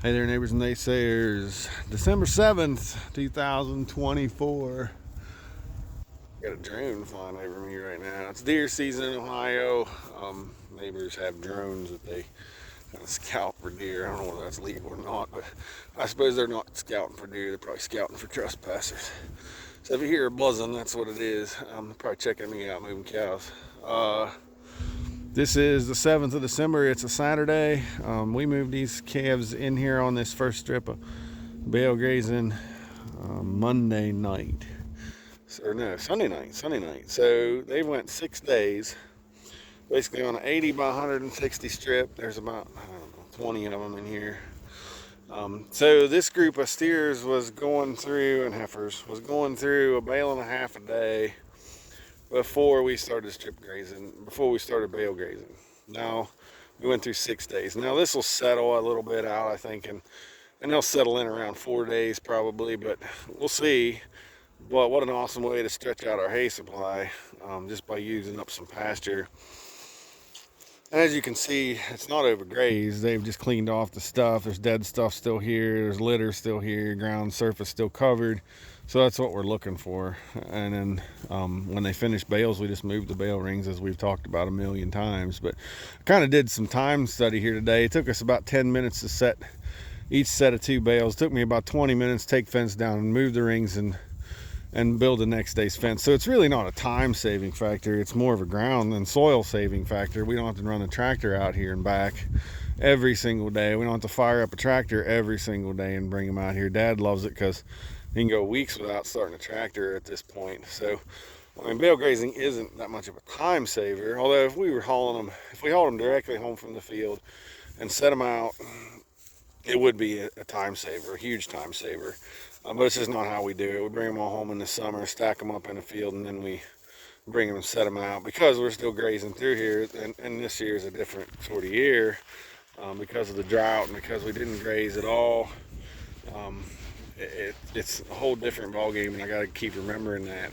Hey there, neighbors and naysayers. December 7th, 2024. Got a drone flying over me right now. It's deer season in Ohio. Neighbors have drones that they kind of scout for deer. I don't know whether that's legal or not, but I suppose they're not scouting for deer. They're probably scouting for trespassers. So if you hear a buzzing, that's what it is. They're probably checking me out moving cows. This is the 7th of December. It's a Saturday. We moved these calves in here on this first strip of Bale grazing Monday night. Or no, Sunday night. Sunday night. So they went 6 days, basically on an 80 by 160 strip. There's about, I don't know, 20 of them in here. So this group of steers was going through, and heifers, was going through a bale and a half a day before we started strip grazing, before we started bale grazing. Now, we went through 6 days. Now this will settle a little bit out, I think, and they'll settle in around 4 days probably, but we'll see. But what an awesome way to stretch out our hay supply, just by using up some pasture. And as you can see, it's not overgrazed. They've just cleaned off the stuff. There's dead stuff still here. There's litter still here. Ground surface still covered. So that's what we're looking for. And then when they finish bales, we just move the bale rings, as we've talked about a million times. But I kind of did some time study here today. It took us about 10 minutes to set each set of 2 bales. It took me about 20 minutes to take fence down and move the rings and build the next day's fence. So it's really not a time saving factor. It's more of a ground and soil saving factor. We don't have to run a tractor out here and back every single day. We don't have to fire up a tractor every single day and bring them out here. Dad loves it because he can go weeks without starting a tractor at this point. So I mean, bale grazing isn't that much of a time saver. Although if we hauled them directly home from the field and set them out, it would be a time saver, a huge time saver. But it's just not how we do it. We bring them all home in the summer, stack them up in the field, and then we bring them and set them out. Because we're still grazing through here, and this year is a different sort of year because of the drought and because we didn't graze at all. It's a whole different ballgame, and I got to keep remembering that.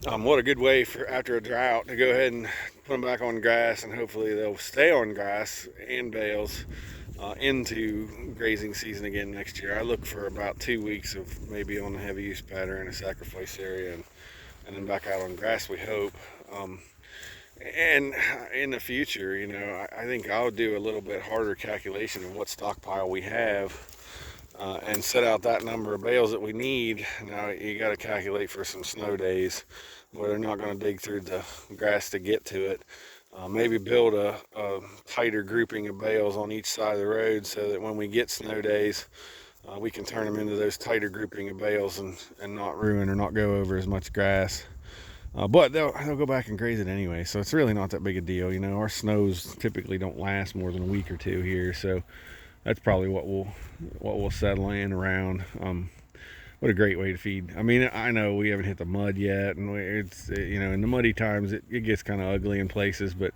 But what a good way for after a drought to go ahead and put them back on grass, and hopefully they'll stay on grass and bales into grazing season again next year. I look for about 2 weeks of maybe on the heavy use pattern in a sacrifice area, and then back out on grass, we hope. And in the future, I think I'll do a little bit harder calculation of what stockpile we have and set out that number of bales that we need. Now you got to calculate for some snow days where they're not going to dig through the grass to get to it. Maybe build a tighter grouping of bales on each side of the road so that when we get snow days, we can turn them into those tighter grouping of bales and not ruin or not go over as much grass. But they'll go back and graze it anyway, so it's really not that big a deal. Our snows typically don't last more than a week or two here, so that's probably what we'll settle in around. What a great way to feed. I mean, I know we haven't hit the mud yet, and it's in the muddy times it gets kind of ugly in places. But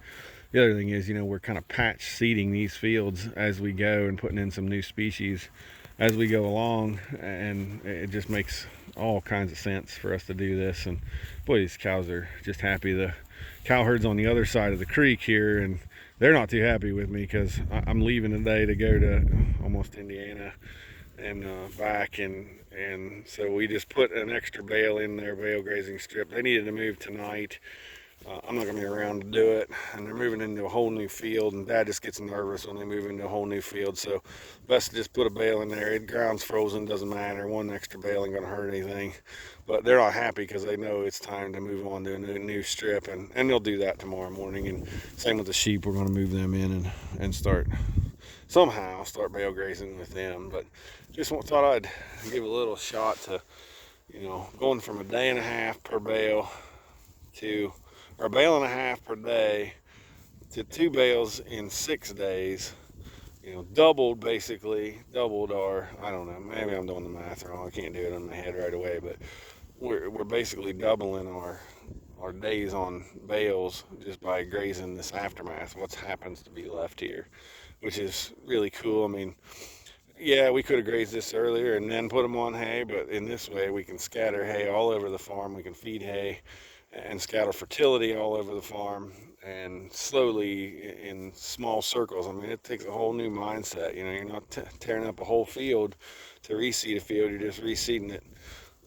the other thing is, we're kind of patch seeding these fields as we go and putting in some new species as we go along, and it just makes all kinds of sense for us to do this. And boy, these cows are just happy. The cow herd's on the other side of the creek here, and they're not too happy with me because I'm leaving today to go to almost Indiana and back, and so we just put an extra bale in their bale grazing strip. They needed to move tonight. I'm not going to be around to do it, and they're moving into a whole new field, and Dad just gets nervous when they move into a whole new field, so best to just put a bale in there. The ground's frozen, doesn't matter. One extra bale ain't going to hurt anything, but they're not happy because they know it's time to move on to a new strip, and they'll do that tomorrow morning. And same with the sheep. We're going to move them in and start bale grazing with them. But just thought I'd give a little shot to going from a day and a half per bale to, or a bale and a half per day, to 2 bales in 6 days. Doubled our, I don't know, maybe I'm doing the math wrong. I can't do it in my head right away, but we're basically doubling our days on bales just by grazing this aftermath, what happens to be left here, which is really cool. I mean, yeah, we could have grazed this earlier and then put them on hay, but in this way we can scatter hay all over the farm. We can feed hay and scatter fertility all over the farm, and slowly in small circles. I mean, it takes a whole new mindset. You know, you're not tearing up a whole field to reseed a field. You're just reseeding it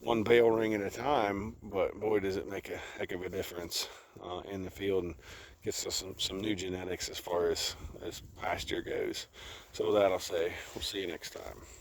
one bale ring at a time. But boy, does it make a heck of a difference in the field, and gets us some new genetics as far as pasture goes. So with that, I'll say we'll see you next time.